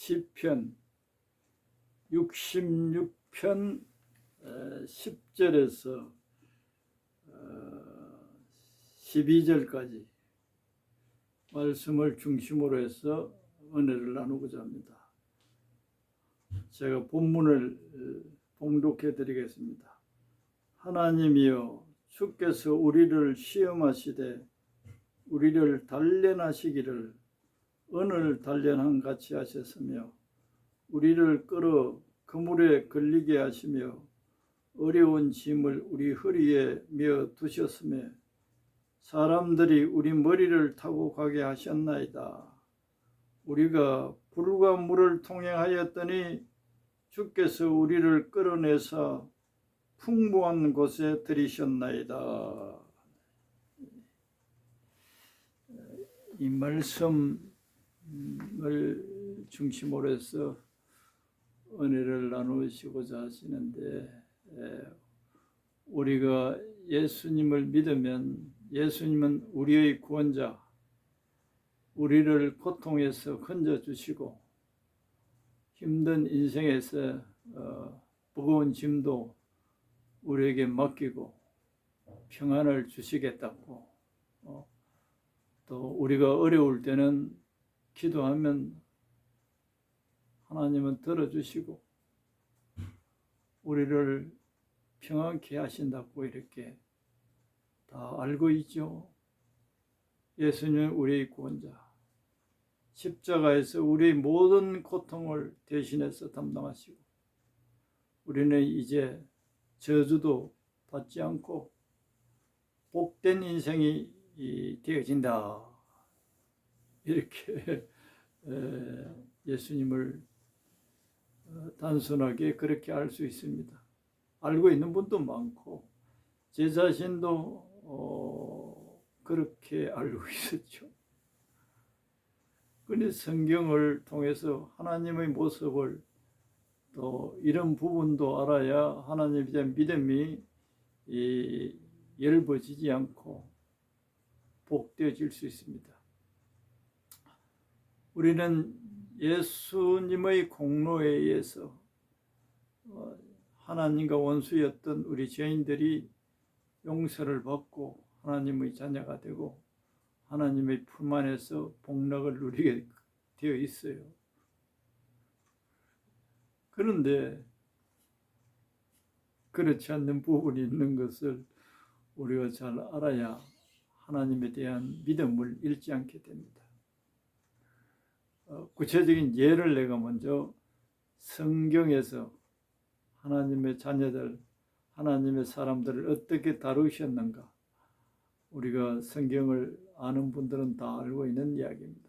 시편 66편 10절에서 12절까지 말씀을 중심으로 해서 은혜를 나누고자 합니다. 제가 본문을 봉독해 드리겠습니다. 하나님이여, 주께서 우리를 시험하시되 우리를 단련하시기를 은을 단련한 같이 하셨으며, 우리를 끌어 그물에 걸리게 하시며 어려운 짐을 우리 허리에 메어 두셨으며, 사람들이 우리 머리를 타고 가게 하셨나이다. 우리가 불과 물을 통행하였더니 주께서 우리를 끌어내사 풍부한 곳에 들이셨나이다. 이 말씀을 중심으로 해서 은혜를 나누시고자 하시는데, 우리가 예수님을 믿으면 예수님은 우리의 구원자, 우리를 고통에서 건져주시고 힘든 인생에서 무거운 짐도 우리에게 맡기고 평안을 주시겠다고, 또 우리가 어려울 때는 기도하면 하나님은 들어주시고 우리를 평안케 하신다고 이렇게 다 알고 있죠. 예수님은 우리의 구원자, 십자가에서 우리의 모든 고통을 대신해서 담당하시고 우리는 이제 저주도 받지 않고 복된 인생이 되어진다. 이렇게 예수님을 단순하게 그렇게 알 수 있습니다. 알고 있는 분도 많고 제 자신도 그렇게 알고 있었죠. 그런데 성경을 통해서 하나님의 모습을, 또 이런 부분도 알아야 하나님에 대한 믿음이 엷어지지 않고 복되어질 수 있습니다. 우리는 예수님의 공로에 의해서 하나님과 원수였던 우리 죄인들이 용서를 받고 하나님의 자녀가 되고 하나님의 품 안에서 복락을 누리게 되어 있어요. 그런데 그렇지 않는 부분이 있는 것을 우리가 잘 알아야 하나님에 대한 믿음을 잃지 않게 됩니다. 구체적인 예를 내가 먼저 성경에서 하나님의 자녀들, 하나님의 사람들을 어떻게 다루셨는가, 우리가 성경을 아는 분들은 다 알고 있는 이야기입니다.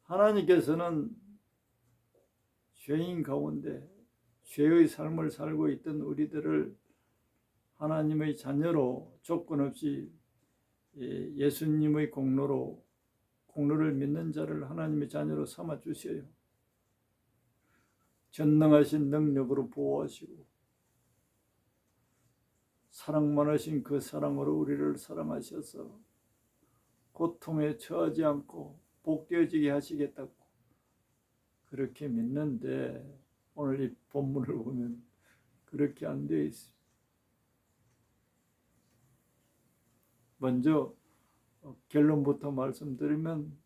하나님께서는 죄인 가운데 죄의 삶을 살고 있던 우리들을 하나님의 자녀로 조건 없이 예수님의 공로를 믿는 자를 하나님의 자녀로 삼아 주셔요. 전능하신 능력으로 보호하시고 사랑 많으신 그 사랑으로 우리를 사랑하셔서 고통에 처하지 않고 복되어지게 하시겠다고 그렇게 믿는데, 오늘 이 본문을 보면 그렇게 안 되어 있습니다. 먼저 결론부터 말씀드리면,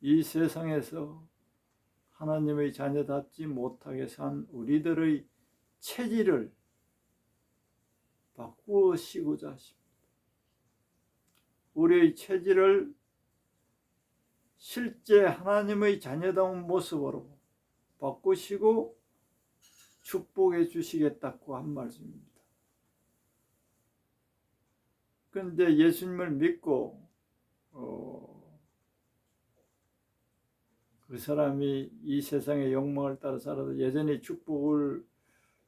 이 세상에서 하나님의 자녀답지 못하게 산 우리들의 체질을 바꾸시고자 하십니다. 우리의 체질을 실제 하나님의 자녀다운 모습으로 바꾸시고 축복해 주시겠다고 한 말씀입니다. 그런데 예수님을 믿고 그 사람이 이 세상의 욕망을 따라 살아도 여전히 축복을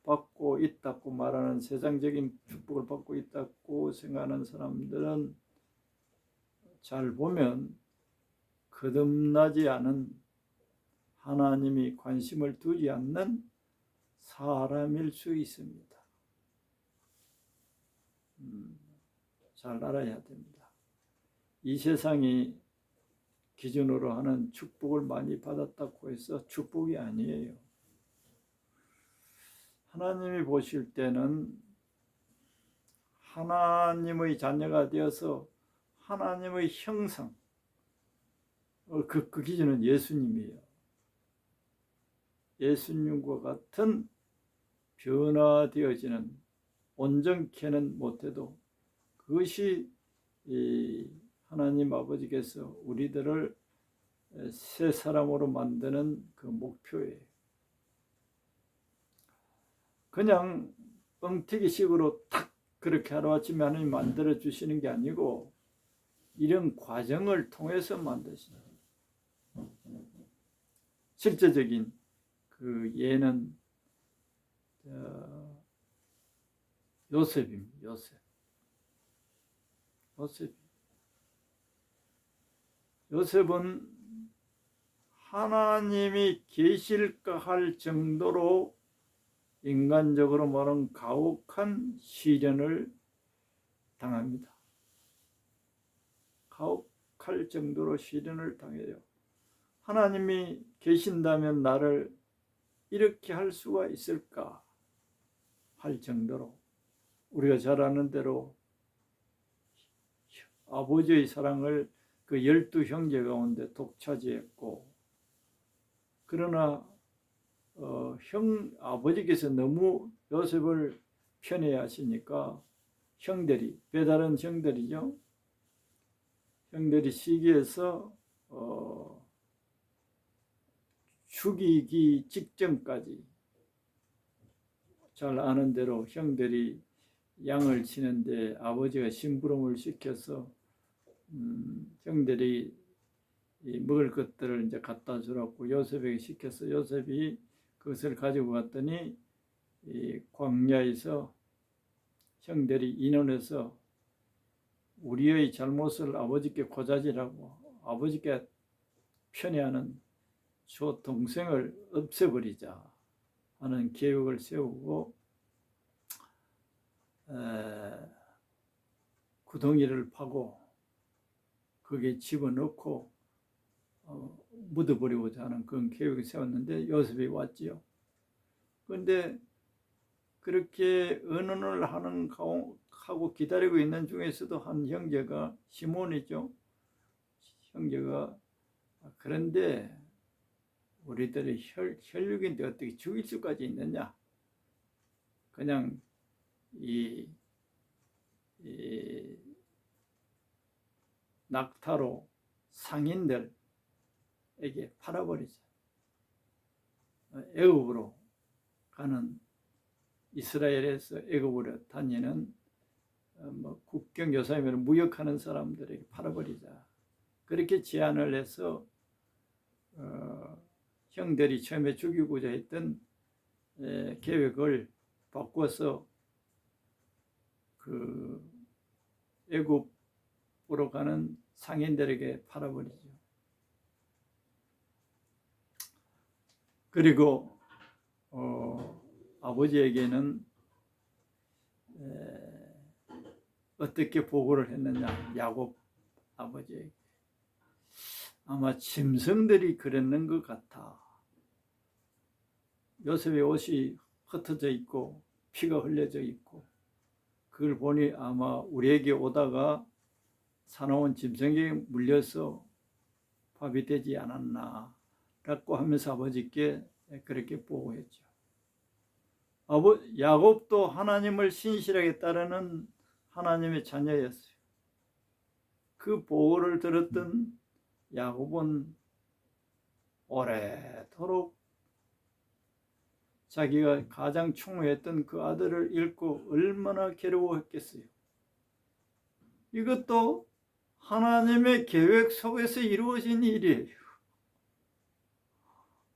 받고 있다고 말하는, 세상적인 축복을 받고 있다고 생각하는 사람들은 잘 보면 거듭나지 않은, 하나님이 관심을 두지 않는 사람일 수 있습니다. 잘 알아야 됩니다. 이 세상이 기준으로 하는 축복을 많이 받았다고 해서 축복이 아니에요. 하나님이 보실 때는 하나님의 자녀가 되어서 하나님의 형상, 그 기준은 예수님이에요. 예수님과 같은 변화되어지는, 온전케는 못해도 그것이 하나님 아버지께서 우리들을 새 사람으로 만드는 그 목표예요. 그냥 뻥튀기식으로 탁 그렇게 하루아침에 하나님 만들어 주시는 게 아니고 이런 과정을 통해서 만드시는 실제적인 그 예는 요셉입니다. 요셉은 하나님이 계실까 할 정도로 인간적으로 말하면 가혹한 시련을 당합니다. 가혹할 정도로 시련을 당해요. 하나님이 계신다면 나를 이렇게 할 수가 있을까 할 정도로, 우리가 잘 아는 대로 아버지의 사랑을 그 12형제 가운데 독차지했고, 그러나 아버지께서 너무 요셉을 편애하시니까 형들이, 배다른 형들이죠. 형들이 시기해서 죽이기 직전까지, 잘 아는 대로 형들이 양을 치는데 아버지가 심부름을 시켜서 형들이 먹을 것들을 이제 갖다 주라고 요셉에게 시켜서 요셉이 그것을 가지고 갔더니 이 광야에서 형들이 인원해서 우리의 잘못을 아버지께 고자질하고 아버지께 편애하는 저 동생을 없애버리자 하는 계획을 세우고 구덩이를 파고 거기에 집어넣고 묻어버리고자 하는 그런 계획을 세웠는데 요셉이 왔지요. 그런데 그렇게 의논을 하고 기다리고 있는 중에서도 한 형제가, 시몬이죠. 형제가 그런데 우리들의 혈육인데 어떻게 죽일 수까지 있느냐. 그냥 이 낙타로 상인들에게 팔아버리자. 애굽으로 가는, 이스라엘에서 애굽으로 다니는 국경 요사이면 무역하는 사람들에게 팔아버리자. 그렇게 제안을 해서 형들이 처음에 죽이고자 했던 계획을 바꿔서 그 애굽으로 가는 상인들에게 팔아버리죠. 그리고 아버지에게는 어떻게 보고를 했느냐, 야곱 아버지에게. 아마 짐승들이 그랬는 것 같아. 요셉의 옷이 흩어져 있고 피가 흘려져 있고, 그걸 보니 아마 우리에게 오다가 사나운 짐승에게 물려서 밥이 되지 않았나 라고 하면서 아버지께 그렇게 보고했죠. 야곱도 하나님을 신실하게 따르는 하나님의 자녀였어요. 그 보고를 들었던 야곱은 오래도록 자기가 가장 충고했던 그 아들을 잃고 얼마나 괴로워했겠어요. 이것도 하나님의 계획 속에서 이루어진 일이에요.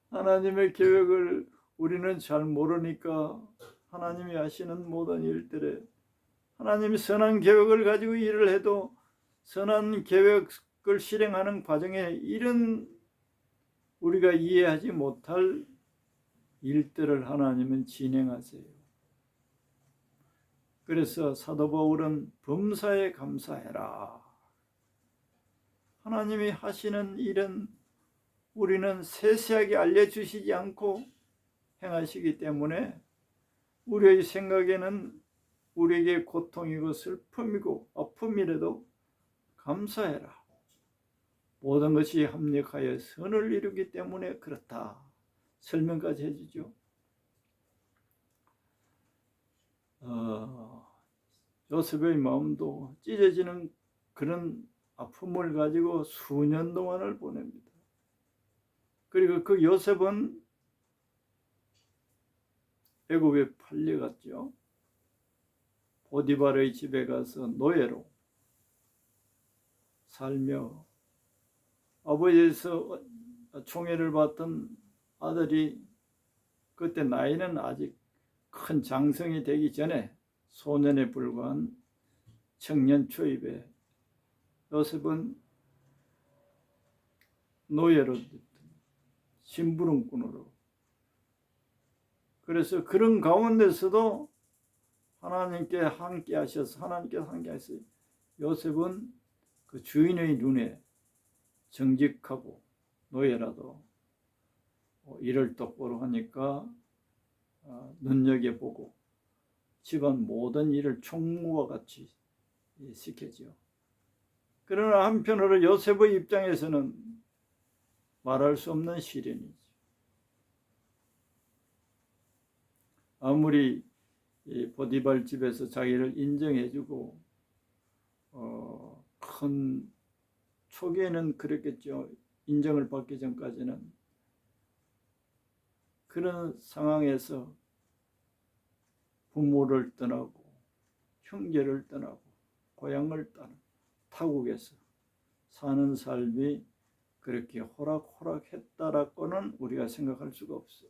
하나님의 계획을 우리는 잘 모르니까 하나님이 하시는 모든 일들에, 하나님이 선한 계획을 가지고 일을 해도 선한 계획을 실행하는 과정에 이런 우리가 이해하지 못할 일들을 하나님은 진행하세요. 그래서 사도 바울은 범사에 감사해라. 하나님이 하시는 일은 우리는 세세하게 알려주시지 않고 행하시기 때문에 우리의 생각에는 우리에게 고통이고 슬픔이고 아픔이라도 감사해라. 모든 것이 합력하여 선을 이루기 때문에 그렇다. 설명까지 해주죠. 요셉의 마음도 찢어지는 그런 아픔을 가지고 수년 동안을 보냅니다. 그리고 그 요셉은 애굽에 팔려갔죠. 보디발의 집에 가서 노예로 살며 아버지에서 총애를 받던 아들이 그때 나이는 아직 큰 장성이 되기 전에 소년에 불과한 청년 초입에 요셉은 노예로 심부름꾼으로, 그래서 그런 가운데서도 하나님께 함께 하셔서 요셉은 그 주인의 눈에 정직하고 노예라도 일을 똑바로 하니까 눈여겨보고 집안 모든 일을 총무와 같이 시켜지요. 그러나 한편으로 요셉의 입장에서는 말할 수 없는 시련이죠. 아무리 보디발 집에서 자기를 인정해주고 큰 초기에는 그랬겠죠. 인정을 받기 전까지는. 그런 상황에서 부모를 떠나고 형제를 떠나고 고향을 떠나 타국에서 사는 삶이 그렇게 호락호락했다라고는 우리가 생각할 수가 없어요.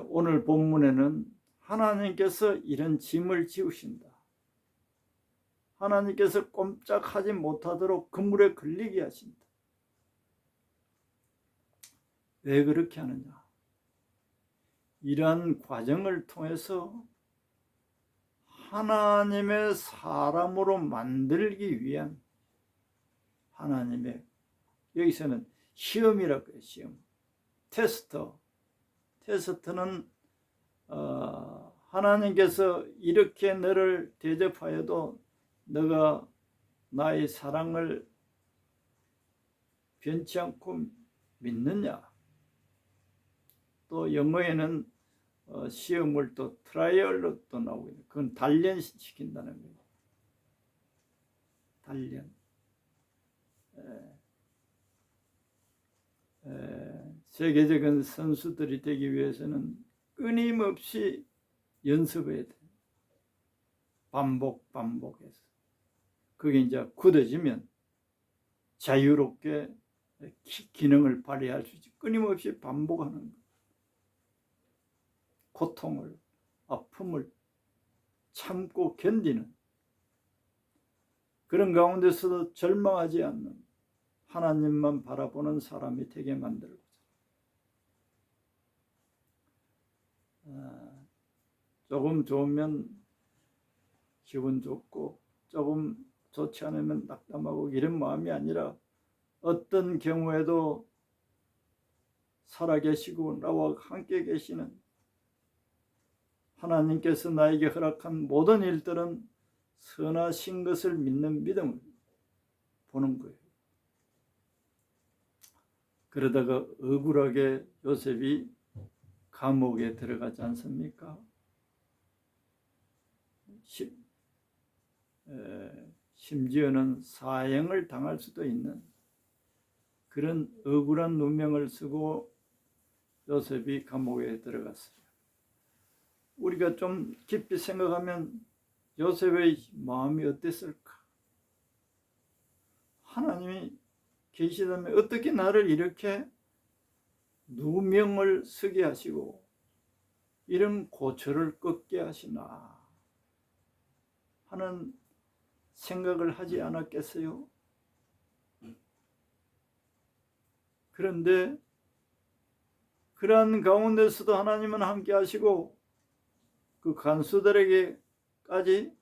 오늘 본문에는 하나님께서 이런 짐을 지우신다. 하나님께서 꼼짝하지 못하도록 그물에 걸리게 하신다. 왜 그렇게 하느냐? 이러한 과정을 통해서 하나님의 사람으로 만들기 위한 하나님의, 여기서는 시험이라고 해요. 시험. 테스트는 하나님께서 이렇게 너를 대접하여도 너가 나의 사랑을 변치 않고 믿느냐. 또 영어에는 시험을 또 트라이얼로 또 나오고 있는, 그건 단련시킨다는 거예요. 단련. 세계적인 선수들이 되기 위해서는 끊임없이 연습해야 돼요. 반복해서. 그게 이제 굳어지면 자유롭게 기능을 발휘할 수 있지. 끊임없이 반복하는 거예요. 고통을, 아픔을 참고 견디는, 그런 가운데서도 절망하지 않는 하나님만 바라보는 사람이 되게 만들고자. 조금 좋으면 기분 좋고 조금 좋지 않으면 낙담하고 이런 마음이 아니라 어떤 경우에도 살아계시고 나와 함께 계시는 하나님께서 나에게 허락한 모든 일들은 선하신 것을 믿는 믿음을 보는 거예요. 그러다가 억울하게 요셉이 감옥에 들어가지 않습니까? 심지어는 사형을 당할 수도 있는 그런 억울한 누명을 쓰고 요셉이 감옥에 들어갔어요. 우리가 좀 깊이 생각하면 요셉의 마음이 어땠을까? 하나님이 계시다면 어떻게 나를 이렇게 누명을 쓰게 하시고 이런 고초를 꺾게 하시나 하는 생각을 하지 않았겠어요? 그런데 그러한 가운데서도 하나님은 함께 하시고 그 간수들에게까지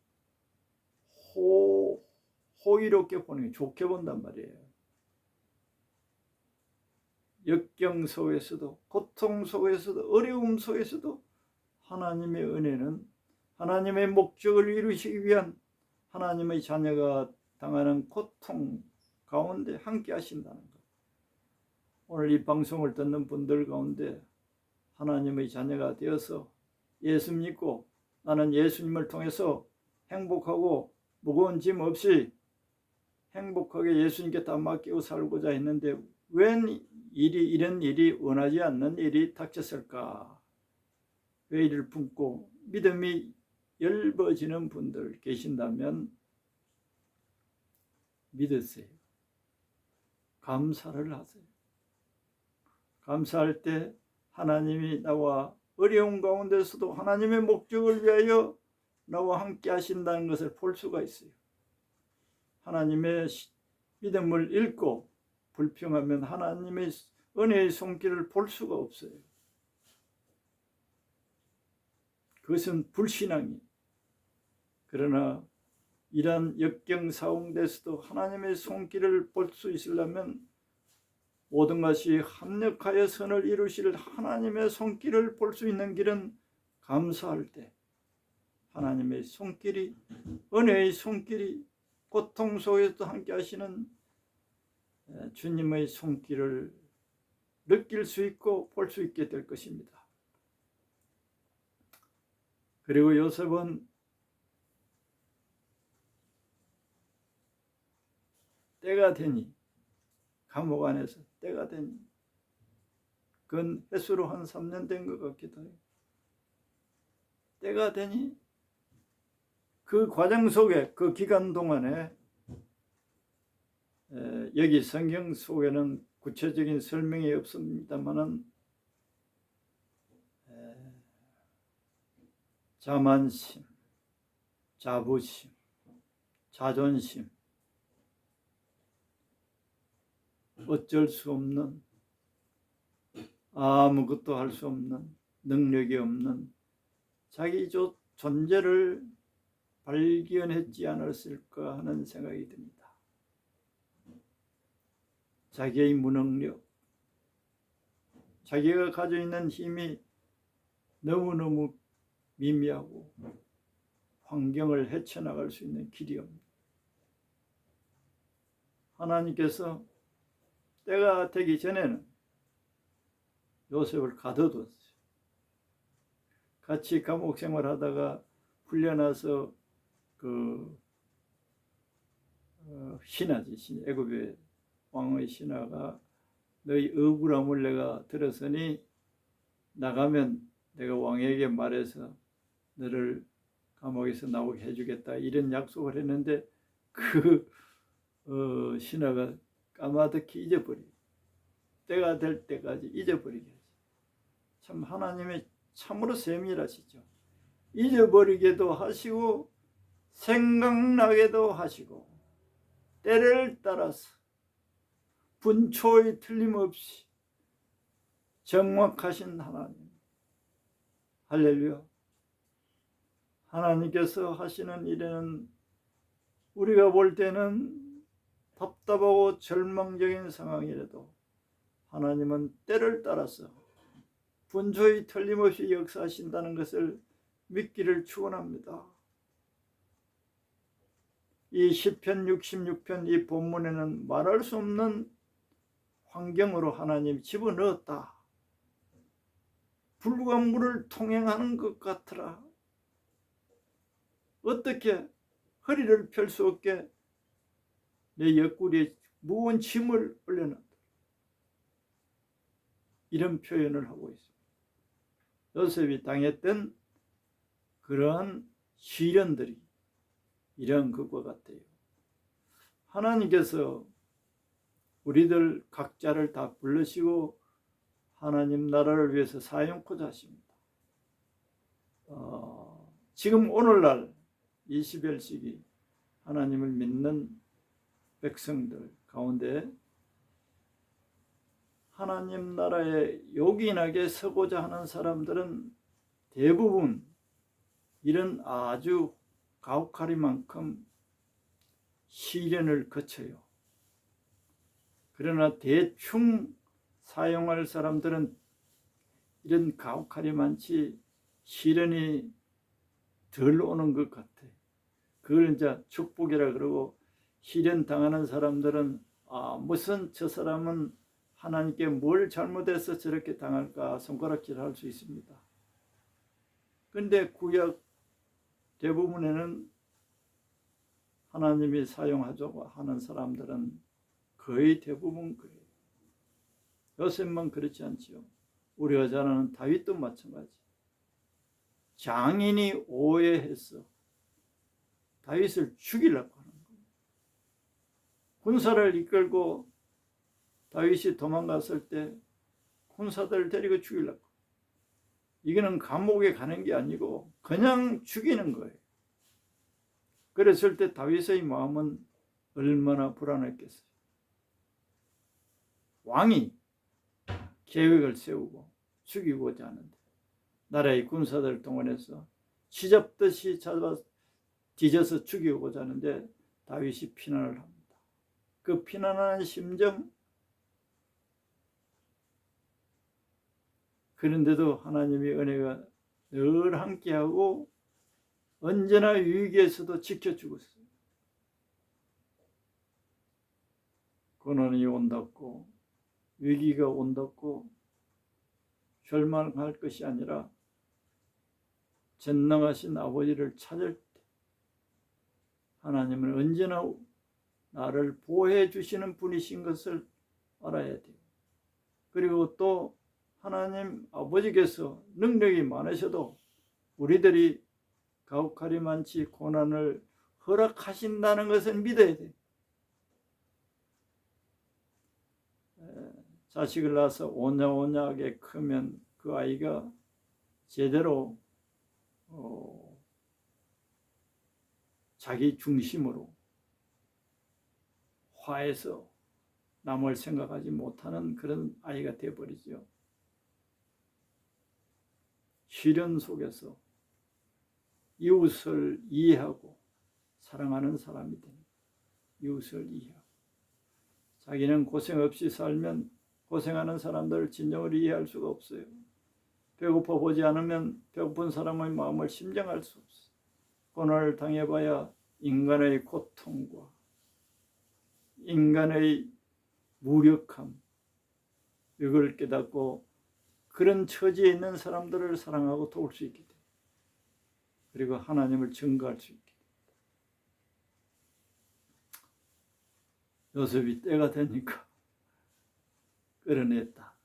호의롭게 보는 게 좋게 본단 말이에요. 역경 속에서도, 고통 속에서도, 어려움 속에서도 하나님의 은혜는 하나님의 목적을 이루시기 위한 하나님의 자녀가 당하는 고통 가운데 함께 하신다는 것. 오늘 이 방송을 듣는 분들 가운데 하나님의 자녀가 되어서 예수 믿고 나는 예수님을 통해서 행복하고 무거운 짐 없이 행복하게 예수님께 다 맡기고 살고자 했는데 웬 이런 일이 원하지 않는 일이 닥쳤을까? 왜 이를 품고 믿음이 엷어지는 분들 계신다면 믿으세요. 감사를 하세요. 감사할 때 하나님이 나와 어려운 가운데서도 하나님의 목적을 위하여 나와 함께 하신다는 것을 볼 수가 있어요. 하나님의 믿음을 잃고 불평하면 하나님의 은혜의 손길을 볼 수가 없어요. 그것은 불신앙이에요. 그러나 이러한 역경사홍에서도 하나님의 손길을 볼 수 있으려면 모든 것이 합력하여 선을 이루실 하나님의 손길을 볼 수 있는 길은 감사할 때 하나님의 손길이, 은혜의 손길이, 고통 속에서도 함께 하시는 주님의 손길을 느낄 수 있고 볼 수 있게 될 것입니다. 그리고 요셉은 때가 되니, 감옥 안에서 때가 되니, 그건 횟수로 한 3년 된 것 같기도 해요. 때가 되니 그 과정 속에, 그 기간 동안에 여기 성경 속에는 구체적인 설명이 없습니다만은 자만심, 자부심, 자존심, 어쩔 수 없는, 아무것도 할 수 없는, 능력이 없는 자기 존재를 발견했지 않았을까 하는 생각이 듭니다. 자기의 무능력, 자기가 가지고 있는 힘이 너무너무 미미하고 환경을 헤쳐나갈 수 있는 길이 없는, 하나님께서 때가 되기 전에는 요셉을 가둬뒀어요. 같이 감옥 생활하다가 풀려나서 신하지, 애굽의 왕의 신하가 너희 억울함을 내가 들었으니 나가면 내가 왕에게 말해서 너를 감옥에서 나오게 해주겠다, 이런 약속을 했는데 그 신하가 까마득히 잊어버리고 때가 될 때까지 잊어버리게 하지. 참 하나님의 참으로 세밀하시죠. 잊어버리게도 하시고 생각나게도 하시고 때를 따라서 분초의 틀림없이 정확하신 하나님. 할렐루야. 하나님께서 하시는 일에는 우리가 볼 때는 답답하고 절망적인 상황이라도 하나님은 때를 따라서 분초의 틀림없이 역사하신다는 것을 믿기를 축원합니다. 이 시편 66편 이 본문에는 말할 수 없는 환경으로 하나님이 집어넣었다. 불과 물을 통행하는 것 같으라. 어떻게 허리를 펼 수 없게 내 옆구리에 무거운 짐을 올려놨다. 이런 표현을 하고 있습니다. 요셉이 당했던 그러한 시련들이 이런 것과 같아요. 하나님께서 우리들 각자를 다 불러시고 하나님 나라를 위해서 사용코자 하십니다. 지금 오늘날 21세기 하나님을 믿는 백성들 가운데 하나님 나라에 요긴하게 서고자 하는 사람들은 대부분 이런 아주 가혹하리만큼 시련을 거쳐요. 그러나 대충 사용할 사람들은 이런 가혹할이 많지 시련이 덜 오는 것 같아. 그걸 이제 축복이라 그러고, 시련 당하는 사람들은 무슨 저 사람은 하나님께 뭘 잘못해서 저렇게 당할까 손가락질할 수 있습니다. 그런데 구약 대부분에는 하나님이 사용하자고 하는 사람들은 거의 대부분 그래요. 요셉만 그렇지 않지요. 우리가 잘 아는 다윗도 마찬가지. 장인이 오해해서 다윗을 죽이려고 하는 거예요. 군사를 이끌고 다윗이 도망갔을 때 군사들을 데리고 죽이려고. 이거는 감옥에 가는 게 아니고 그냥 죽이는 거예요. 그랬을 때 다윗의 마음은 얼마나 불안했겠어요. 왕이 계획을 세우고 죽이고자 하는데 나라의 군사들을 동원해서 쥐잡듯이 뒤져서 죽이고자 하는데 다윗이 피난을 합니다. 그 피난하는 심정, 그런데도 하나님의 은혜가 늘 함께하고 언제나 위기에서도 지켜주고 있어요. 고난이 온다고, 위기가 온다고 절망할 것이 아니라 전능하신 아버지를 찾을 때 하나님은 언제나 나를 보호해 주시는 분이신 것을 알아야 돼요. 그리고 또 하나님 아버지께서 능력이 많으셔도 우리들이 가혹할이 많지 고난을 허락하신다는 것을 믿어야 돼요. 자식을 낳아서 오냐오냐하게 크면 그 아이가 제대로 자기 중심으로 화해서 남을 생각하지 못하는 그런 아이가 되어버리죠. 시련 속에서 이웃을 이해하고 사랑하는 사람이 됩니다. 이웃을 이해하고. 자기는 고생 없이 살면 고생하는 사람들을 진정으로 이해할 수가 없어요. 배고파 보지 않으면 배고픈 사람의 마음을 심정할 수 없어요. 고난을 당해봐야 인간의 고통과 인간의 무력함, 이걸 깨닫고 그런 처지에 있는 사람들을 사랑하고 도울 수 있게 돼요. 그리고 하나님을 증거할 수 있게 됩니다. 요셉이 때가 되니까 끌어냈다.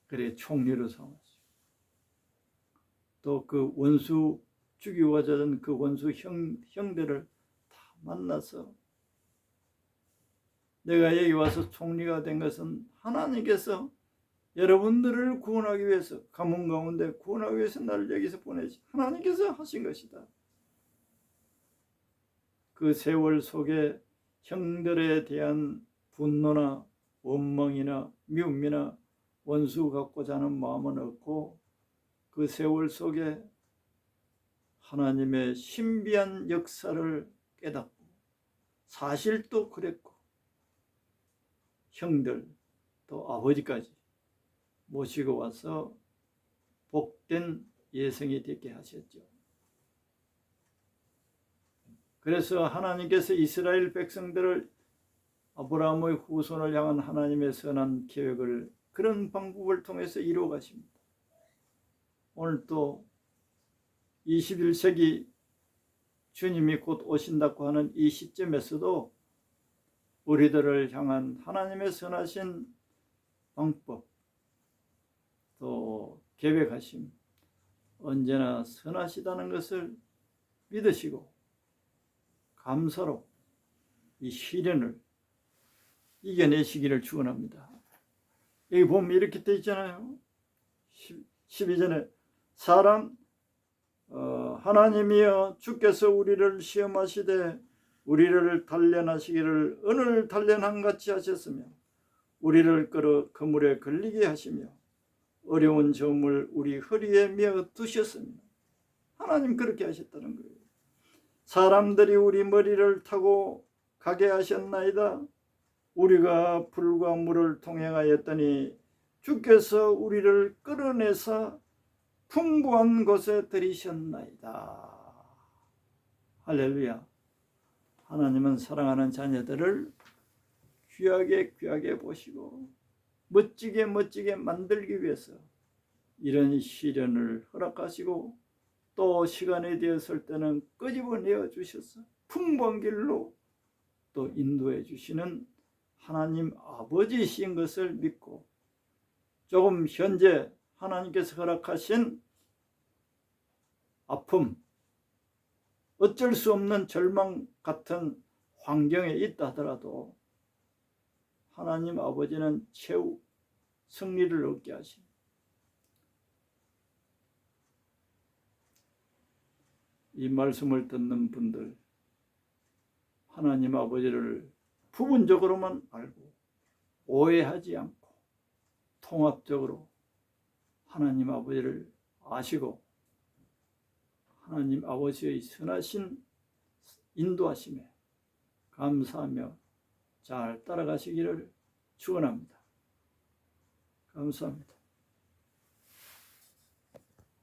그래 총리로 삼았죠. 또 그 원수 죽이고자 하던 그 원수 형들을 다 만나서 내가 여기 와서 총리가 된 것은 하나님께서 여러분들을 구원하기 위해서, 가뭄 가운데 구원하기 위해서 나를 여기서 보내시 하나님께서 하신 것이다. 그 세월 속에 형들에 대한 분노나 원망이나 미움이나 원수 갖고자 하는 마음은 없고, 그 세월 속에 하나님의 신비한 역사를 깨닫고 사실도 그랬고 형들 또 아버지까지 모시고 와서 복된 예성이 되게 하셨죠. 그래서 하나님께서 이스라엘 백성들을 아브라함의 후손을 향한 하나님의 선한 계획을 그런 방법을 통해서 이루어 가십니다. 오늘 또 21세기 주님이 곧 오신다고 하는 이 시점에서도 우리들을 향한 하나님의 선하신 방법 또 계획하심 언제나 선하시다는 것을 믿으시고 감사로 이 시련을 이겨내시기를 축원합니다. 여기 보면 이렇게 되어 있잖아요. 12절에 하나님이여 주께서 우리를 시험하시되 우리를 단련하시기를 은을 단련한 같이 하셨으며 우리를 끌어 그물에 걸리게 하시며 어려운 점을 우리 허리에 메어 두셨으며, 하나님 그렇게 하셨다는 거예요. 사람들이 우리 머리를 타고 가게 하셨나이다. 우리가 불과 물을 동행하였더니 주께서 우리를 끌어내사 풍부한 곳에 들이셨나이다. 할렐루야. 하나님은 사랑하는 자녀들을 귀하게 보시고 멋지게 만들기 위해서 이런 시련을 허락하시고 또 시간이 되었을 때는 끄집어내어 주셔서 풍부한 길로 또 인도해 주시는 하나님 아버지이신 것을 믿고 조금 현재 하나님께서 허락하신 아픔, 어쩔 수 없는 절망 같은 환경에 있다 하더라도 하나님 아버지는 최후 승리를 얻게 하십니다. 이 말씀을 듣는 분들, 하나님 아버지를 부분적으로만 알고 오해하지 않고 통합적으로 하나님 아버지를 아시고 하나님 아버지의 선하신 인도하심에 감사하며 잘 따라가시기를 축원합니다. 감사합니다.